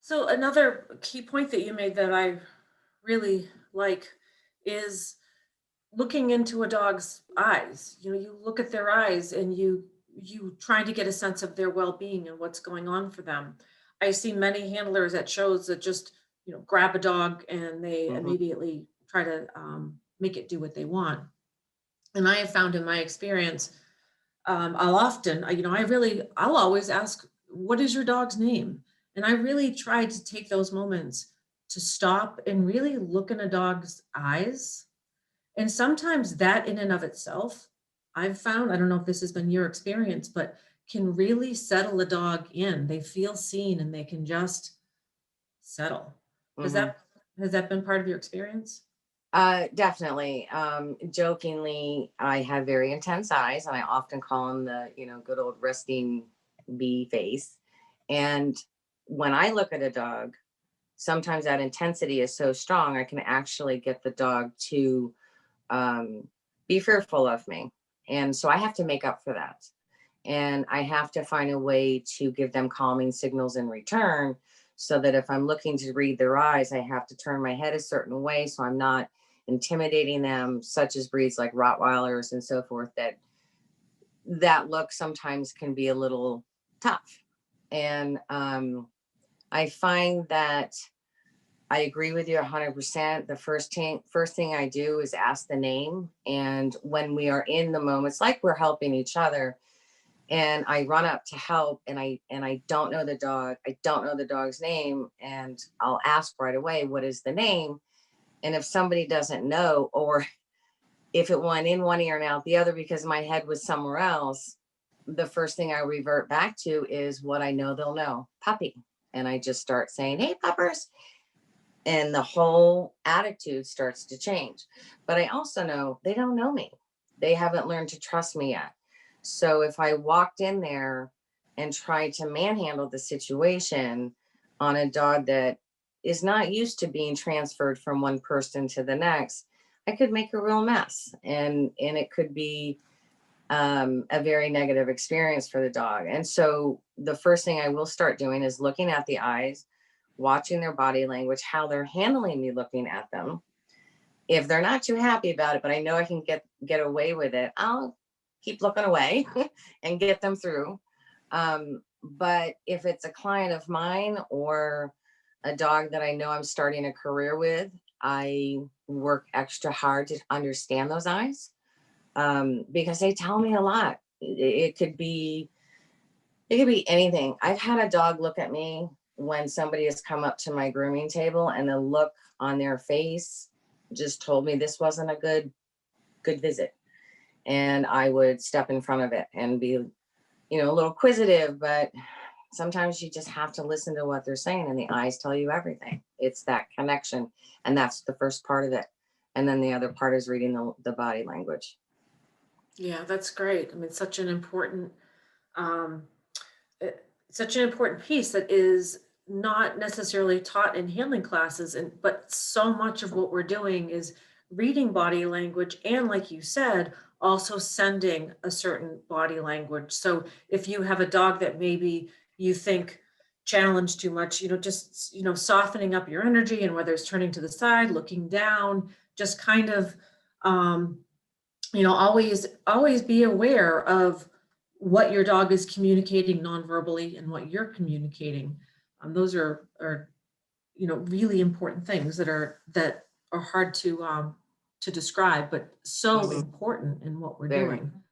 So another key point that you made that I really like is looking into a dog's eyes. You look at their eyes and you trying to get a sense of their well-being and what's going on for them. I see many handlers at shows that just, grab a dog and they Mhm. immediately try to make it do what they want. And I have found in my experience, I'll often, I'll always ask, what is your dog's name? And I really try to take those moments to stop and really look in a dog's eyes. And sometimes that in and of itself, I've found, I don't know if this has been your experience, but can really settle a dog in. They feel seen and they can just settle. Has Mhm. that has that been part of your experience? Definitely. Jokingly, I have very intense eyes, and I often call them the, good old resting bee face. And when I look at a dog, sometimes that intensity is so strong, I can actually get the dog to um, be fearful of me. And so I have to make up for that. And I have to find a way to give them calming signals in return, so that if I'm looking to read their eyes, I have to turn my head a certain way so I'm not intimidating them, such as breeds like Rottweilers and so forth, that look sometimes can be a little tough. And I find that I agree with you 100%. The first thing I do is ask the name. And when we are in the moments, like we're helping each other, and I run up to help, and I don't know the dog. I don't know the dog's name, and I'll ask right away, what is the name? And if somebody doesn't know, or if it went in one ear and out the other because my head was somewhere else, the first thing I revert back to is what I know they'll know, puppy. And I just start saying, hey, puppers. And the whole attitude starts to change. But I also know they don't know me. They haven't learned to trust me yet. So if I walked in there and tried to manhandle the situation on a dog that is not used to being transferred from one person to the next, I could make a real mess, and it could be a very negative experience for the dog. And so the first thing I will start doing is looking at the eyes, watching their body language, how they're handling me looking at them. If they're not too happy about it, but I know I can get away with it, I'll keep looking away and get them through. But if it's a client of mine or a dog that I know I'm starting a career with, I work extra hard to understand those eyes, because they tell me a lot. It could be anything. I've had a dog look at me when somebody has come up to my grooming table, and the look on their face just told me this wasn't a good visit. And I would step in front of it and be, a little quizzitive, but sometimes you just have to listen to what they're saying, and the eyes tell you everything. It's that connection, and that's the first part of it. And then the other part is reading the body language. Yeah, that's great. I mean, um, such an important piece that is not necessarily taught in healing classes, and but so much of what we're doing is reading body language and, like you said, also sending a certain body language. So if you have a dog that maybe you think challenged too much, just softening up your energy, and whether it's turning to the side, looking down, just kind of um always be aware of what your dog is communicating nonverbally and what you're communicating. Those are really important things that are hard to describe, but so Mhm. important in what we're Very. doing.